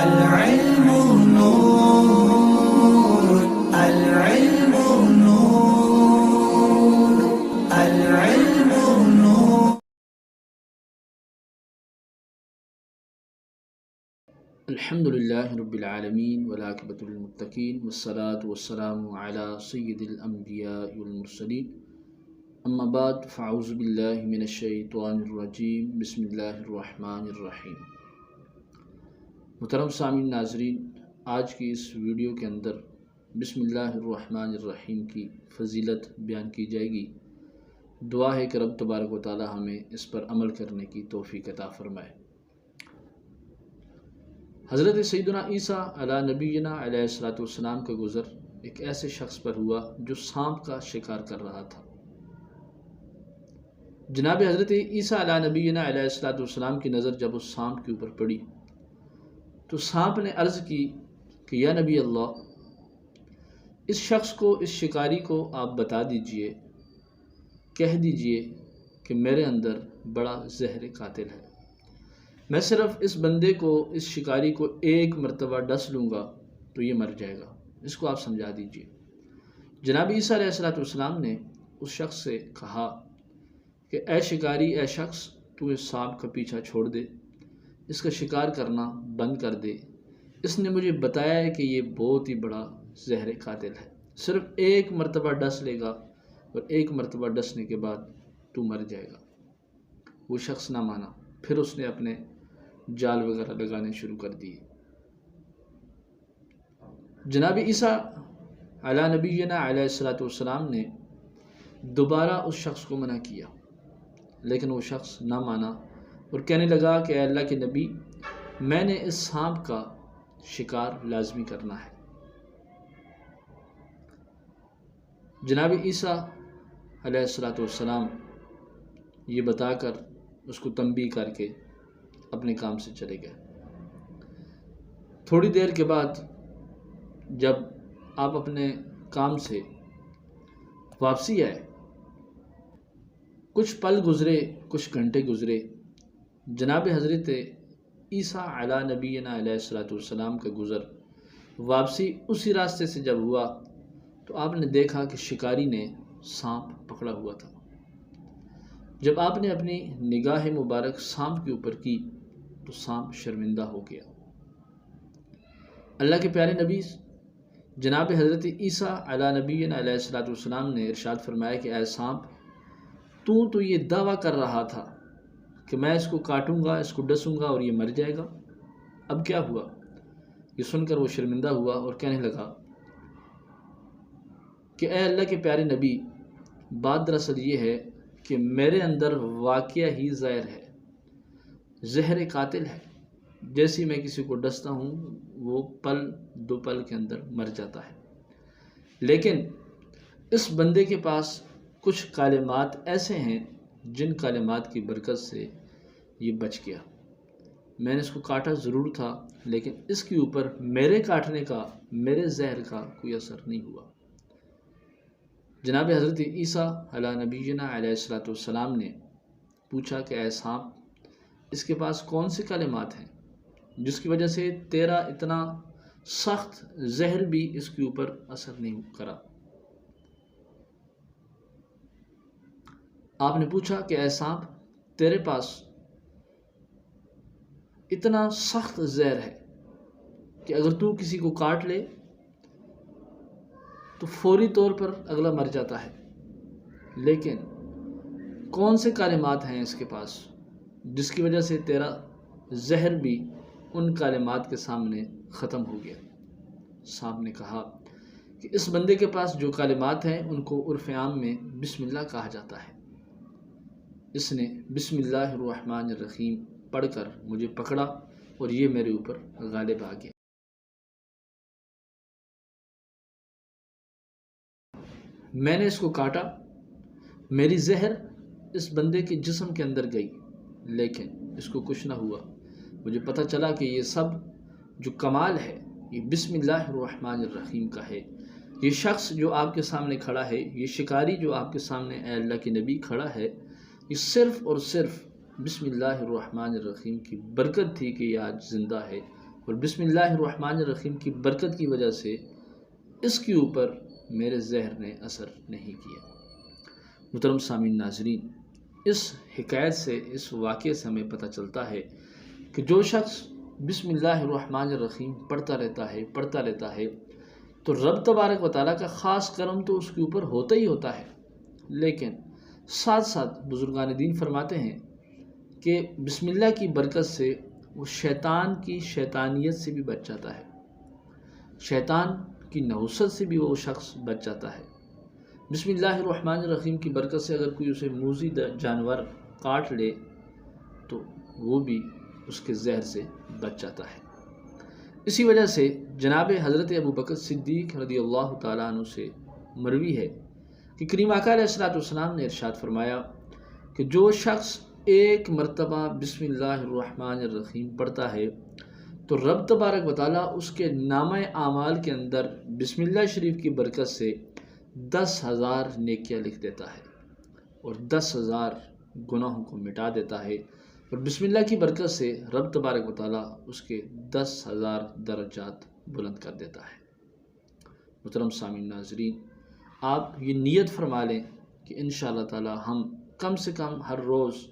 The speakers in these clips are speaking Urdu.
العلم نور، العلم نور، العلم نور. الحمد للہ رب العالمین والعاقبۃ للمتقین والصلاۃ والسلام علی سید الانبیاء والمرسلین اما بعد فاعوذ باللہ من الشیطان الرجیم بسم اللہ الرحمن الرحیم. محترم سامعین ناظرین، آج کی اس ویڈیو کے اندر بسم اللہ الرحمن الرحیم کی فضیلت بیان کی جائے گی. دعا ہے کہ رب تبارک و تعالی ہمیں اس پر عمل کرنے کی توفیق عطا فرمائے. حضرت سیدنا عیسیٰ علیہ نبینا علیہ الصلوۃ والسلام کا گزر ایک ایسے شخص پر ہوا جو سانپ کا شکار کر رہا تھا. جناب حضرت عیسیٰ علیہ نبینا علیہ الصلوۃ والسلام کی نظر جب اس سانپ کے اوپر پڑی تو سانپ نے عرض کی کہ یا نبی اللہ، اس شخص کو، اس شکاری کو آپ بتا دیجئے، کہہ دیجئے کہ میرے اندر بڑا زہر قاتل ہے. میں صرف اس بندے کو، اس شکاری کو ایک مرتبہ ڈس لوں گا تو یہ مر جائے گا، اس کو آپ سمجھا دیجئے. جناب عیسیٰ علیہ السلام نے اس شخص سے کہا کہ اے شکاری، اے شخص، تو اس سانپ کا پیچھا چھوڑ دے، اس کا شکار کرنا بند کر دے. اس نے مجھے بتایا ہے کہ یہ بہت ہی بڑا زہر قاتل ہے، صرف ایک مرتبہ ڈس لے گا اور ایک مرتبہ ڈسنے کے بعد تو مر جائے گا. وہ شخص نہ مانا، پھر اس نے اپنے جال وغیرہ لگانے شروع کر دیے. جناب عیسیٰ علیہ نبینا علیہ الصلوۃ والسلام نے دوبارہ اس شخص کو منع کیا، لیکن وہ شخص نہ مانا اور کہنے لگا کہ اے اللہ کے نبی، میں نے اس سانپ کا شکار لازمی کرنا ہے. جناب عیسیٰ علیہ الصلوۃ والسلام یہ بتا کر، اس کو تنبیہ کر کے اپنے کام سے چلے گئے. تھوڑی دیر کے بعد جب آپ اپنے کام سے واپسی آئے، کچھ پل گزرے، کچھ گھنٹے گزرے، جناب حضرت عیسیٰ علیہ نبینا علیہ الصلوۃ والسلام کا گزر واپسی اسی راستے سے جب ہوا تو آپ نے دیکھا کہ شکاری نے سانپ پکڑا ہوا تھا. جب آپ نے اپنی نگاہ مبارک سانپ کے اوپر کی تو سانپ شرمندہ ہو گیا. اللہ کے پیارے نبی جناب حضرت عیسیٰ علیہ نبینا علیہ الصلوۃ والسلام نے ارشاد فرمایا کہ اے سانپ، تو یہ دعویٰ کر رہا تھا کہ میں اس کو کاٹوں گا، اس کو ڈسوں گا اور یہ مر جائے گا. اب کیا ہوا؟ یہ سن کر وہ شرمندہ ہوا اور کہنے لگا کہ اے اللہ کے پیارے نبی، بات دراصل یہ ہے کہ میرے اندر واقعہ ہی زہر ہے، زہر قاتل ہے. جیسے میں کسی کو ڈستا ہوں وہ پل دو پل کے اندر مر جاتا ہے. لیکن اس بندے کے پاس کچھ کلمات ایسے ہیں جن کلمات کی برکت سے یہ بچ گیا. میں نے اس کو کاٹا ضرور تھا، لیکن اس کے اوپر میرے کاٹنے کا، میرے زہر کا کوئی اثر نہیں ہوا. جناب حضرت عیسیٰ علیہ نبینا علیہ الصلوۃ والسلام نے پوچھا کہ اے سانپ، اس کے پاس کون سے کلمات ہیں جس کی وجہ سے تیرا اتنا سخت زہر بھی اس کے اوپر اثر نہیں کرا؟ آپ نے پوچھا کہ اے سانپ، تیرے پاس اتنا سخت زہر ہے کہ اگر تو کسی کو کاٹ لے تو فوری طور پر اگلا مر جاتا ہے، لیکن کون سے کلمات ہیں اس کے پاس جس کی وجہ سے تیرا زہر بھی ان کلمات کے سامنے ختم ہو گیا؟ سانپ نے کہا کہ اس بندے کے پاس جو کلمات ہیں ان کو عرف عام میں بسم اللہ کہا جاتا ہے. اس نے بسم اللہ الرحمن الرحیم پڑھ کر مجھے پکڑا اور یہ میرے اوپر غالب آ گیا. میں نے اس کو کاٹا، میری زہر اس بندے کے جسم کے اندر گئی، لیکن اس کو کچھ نہ ہوا. مجھے پتہ چلا کہ یہ سب جو کمال ہے یہ بسم اللہ الرحمن الرحیم کا ہے. یہ شخص جو آپ کے سامنے کھڑا ہے، یہ شکاری جو آپ کے سامنے اے اللہ کے نبی کھڑا ہے، یہ صرف اور صرف بسم اللہ الرحمن الرحیم کی برکت تھی کہ یہ آج زندہ ہے اور بسم اللہ الرحمن الرحیم کی برکت کی وجہ سے اس کے اوپر میرے زہر نے اثر نہیں کیا۔ محترم سامعین ناظرین، اس حکایت سے، اس واقعے سے ہمیں پتہ چلتا ہے کہ جو شخص بسم اللہ الرحمن الرحیم پڑھتا رہتا ہے تو رب تبارک و تعالیٰ کا خاص کرم تو اس کے اوپر ہوتا ہی ہوتا ہے، لیکن ساتھ ساتھ بزرگان دین فرماتے ہیں کہ بسم اللہ کی برکت سے وہ شیطان کی شیطانیت سے بھی بچ جاتا ہے، شیطان کی نحوست سے بھی وہ شخص بچ جاتا ہے۔ بسم اللہ الرحمن الرحیم کی برکت سے اگر کوئی اسے موذی جانور کاٹ لے تو وہ بھی اس کے زہر سے بچ جاتا ہے۔ اسی وجہ سے جناب حضرت ابو بکر صدیق رضی اللہ تعالیٰ عنہ سے مروی ہے کہ کریم آقا علیہ السلام نے ارشاد فرمایا کہ جو شخص ایک مرتبہ بسم اللہ الرحمن الرحیم پڑھتا ہے تو رب تبارک و تعالیٰ اس کے نامہ اعمال کے اندر بسم اللہ شریف کی برکت سے 10,000 نیکیاں لکھ دیتا ہے اور 10,000 گناہوں کو مٹا دیتا ہے، اور بسم اللہ کی برکت سے رب تبارک و تعالیٰ اس کے 10,000 درجات بلند کر دیتا ہے۔ محترم سامعین ناظرین، آپ یہ نیت فرما لیں کہ انشاءاللہ تعالیٰ ہم کم سے کم ہر روز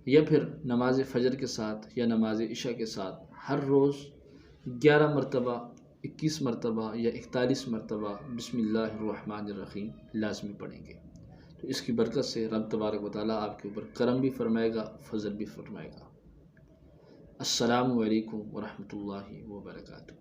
یا پھر نماز فجر کے ساتھ یا نماز عشاء کے ساتھ ہر روز 11 مرتبہ، 21 مرتبہ یا 41 مرتبہ بسم اللہ الرحمن الرحیم لازمی پڑھیں گے، تو اس کی برکت سے رب تبارک و تعالیٰ آپ کے اوپر کرم بھی فرمائے گا، فضل بھی فرمائے گا۔ السلام علیکم ورحمۃ اللہ وبرکاتہ۔